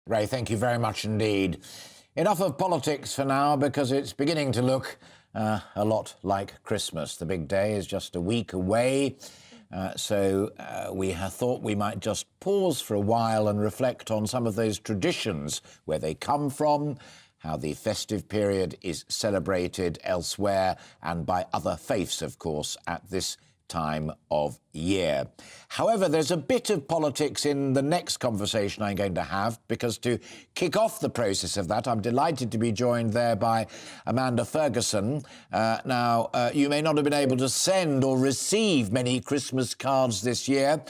Ray, thank you very much indeed. Enough of politics for now, because it's beginning to look a lot like Christmas. The big day is just a week away. So we have thought we might just pause for a while and reflect on some of those traditions, where they come from, how the festive period is celebrated elsewhere and by other faiths, of course, at this time of year. However, there's a bit of politics in the next conversation I'm going to have, because to kick off the process of that, I'm delighted to be joined there by Amanda Fergusson. Now, you may not have been able to send or receive many Christmas cards this year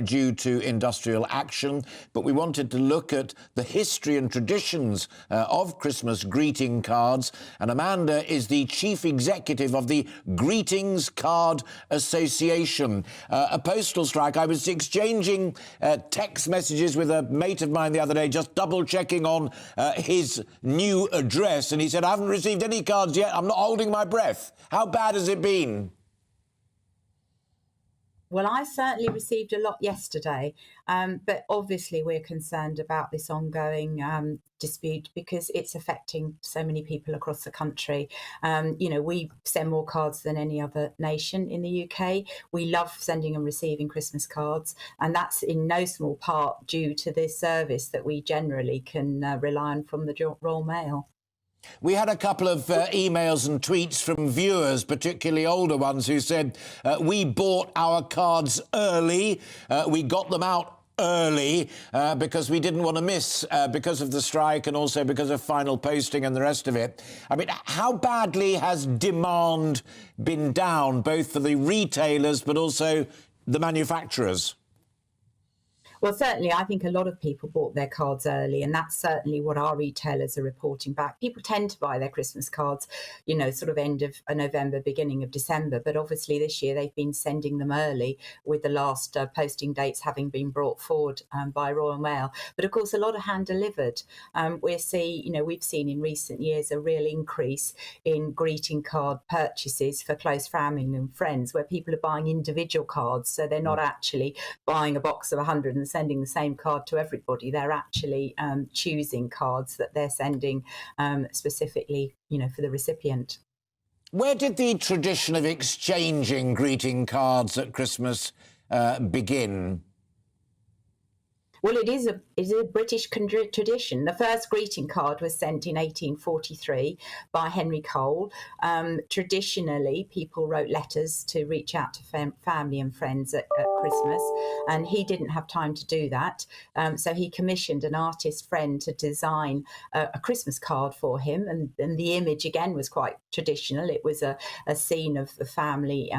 due to industrial action, but we wanted to look at the history and traditions of Christmas greeting cards, and Amanda is the Chief Executive of the Greetings Card Association. A postal strike. I was exchanging text messages with a mate of mine the other day, just double-checking on his new address, and he said, I haven't received any cards yet. I'm not holding my breath. How bad has it been? Well, I certainly received a lot yesterday, but obviously we're concerned about this ongoing dispute, because it's affecting so many people across the country. We send more cards than any other nation in the UK. We love sending and receiving Christmas cards, and that's in no small part due to this service that we generally can rely on from the Royal Mail. We had a couple of emails and tweets from viewers, particularly older ones, who said, we bought our cards early, we got them out early because we didn't want to miss because of the strike, and also because of final posting and the rest of it. I mean, how badly has demand been down, both for the retailers but also the manufacturers? Well, certainly, I think a lot of people bought their cards early, and that's certainly what our retailers are reporting back. People tend to buy their Christmas cards, sort of end of November, beginning of December. But obviously this year they've been sending them early, with the last posting dates having been brought forward by Royal Mail. But of course, a lot of hand delivered. We've seen in recent years a real increase in greeting card purchases for close family and friends, where people are buying individual cards. So they're not actually buying a box of 100 and sending the same card to everybody. They're actually choosing cards that they're sending specifically, for the recipient. Where did the tradition of exchanging greeting cards at Christmas begin? Well, it is a British tradition. The first greeting card was sent in 1843 by Henry Cole. Traditionally, people wrote letters to reach out to family and friends at Christmas, and he didn't have time to do that. So he commissioned an artist friend to design a Christmas card for him, and the image again was quite traditional. It was a scene of the family,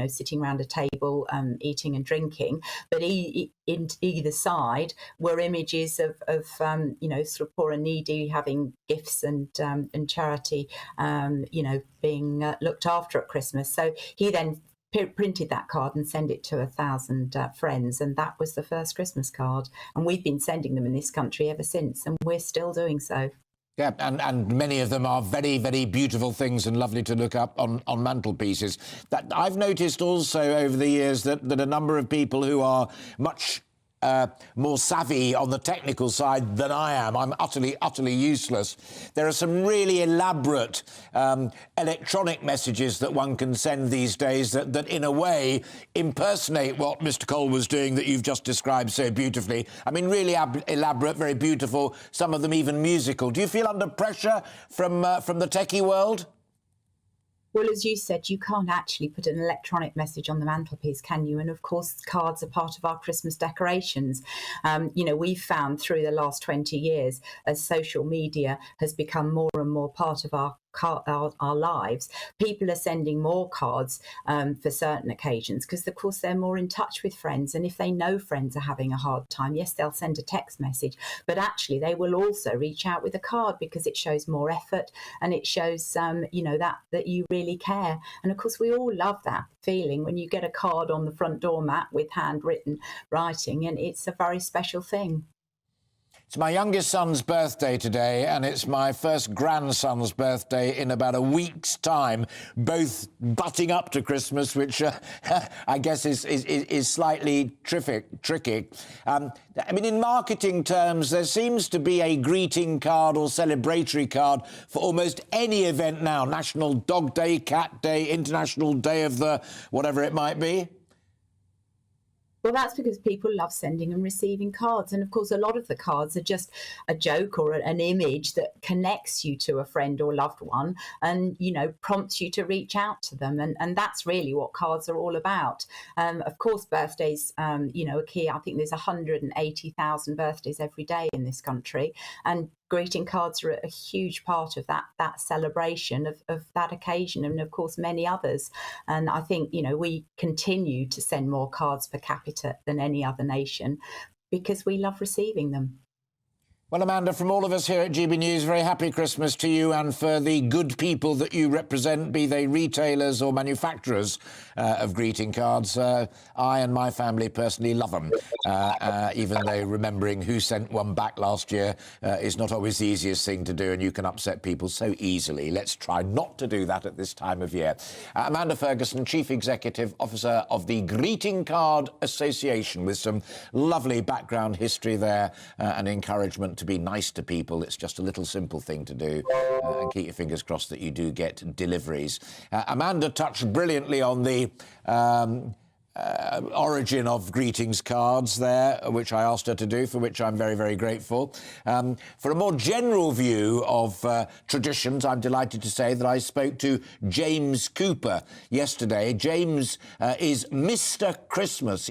sitting around a table, eating and drinking, but in either side were images of sort of poor and needy having gifts and charity, being looked after at Christmas. So he then printed that card and sent it to 1,000 friends, and that was the first Christmas card. And we've been sending them in this country ever since, and we're still doing so. Yeah, and many of them are very, very beautiful things and lovely to look up on mantelpieces. That I've noticed also over the years that a number of people who are much more savvy on the technical side than I am. I'm utterly useless. There are some really elaborate electronic messages that one can send these days that in a way impersonate what Mr. Cole was doing, that you've just described so beautifully. I mean, really elaborate, very beautiful, some of them even musical. Do you feel under pressure from the techie world? Well, as you said, you can't actually put an electronic message on the mantelpiece, can you? And of course, cards are part of our Christmas decorations. We've found through the last 20 years, as social media has become more and more part of our lives, people are sending more cards for certain occasions, because of course they're more in touch with friends, and if they know friends are having a hard time, yes, they'll send a text message, but actually they will also reach out with a card, because it shows more effort, and it shows that you really care. And of course we all love that feeling when you get a card on the front doormat with handwritten writing, and it's a very special thing. It's my youngest son's birthday today, and it's my first grandson's birthday in about a week's time, both butting up to Christmas, which I guess is slightly tricky. I mean, in marketing terms, there seems to be a greeting card or celebratory card for almost any event now. National Dog Day, Cat Day, International Day of the whatever it might be. Well, that's because people love sending and receiving cards. And of course, a lot of the cards are just a joke or an image that connects you to a friend or loved one and, you know, prompts you to reach out to them. And that's really what cards are all about. Of course, birthdays, you know, are key. I think there's 180,000 birthdays every day in this country. And greeting cards are a huge part of that celebration of that occasion, and of course many others. And I think, you know, we continue to send more cards per capita than any other nation because we love receiving them. Well, Amanda, from all of us here at GB News, very happy Christmas to you and for the good people that you represent, be they retailers or manufacturers of greeting cards. I and my family personally love them, even though remembering who sent one back last year is not always the easiest thing to do, and you can upset people so easily. Let's try not to do that at this time of year. Amanda Fergusson, Chief Executive Officer of the Greeting Card Association, with some lovely background history there and encouragement to be nice to people. It's just a little simple thing to do, and keep your fingers crossed that you do get deliveries. Amanda touched brilliantly on the origin of greetings cards there, which I asked her to do, for which I'm very, very grateful. For a more general view of traditions, I'm delighted to say that I spoke to James Cooper yesterday. James is Mr. Christmas.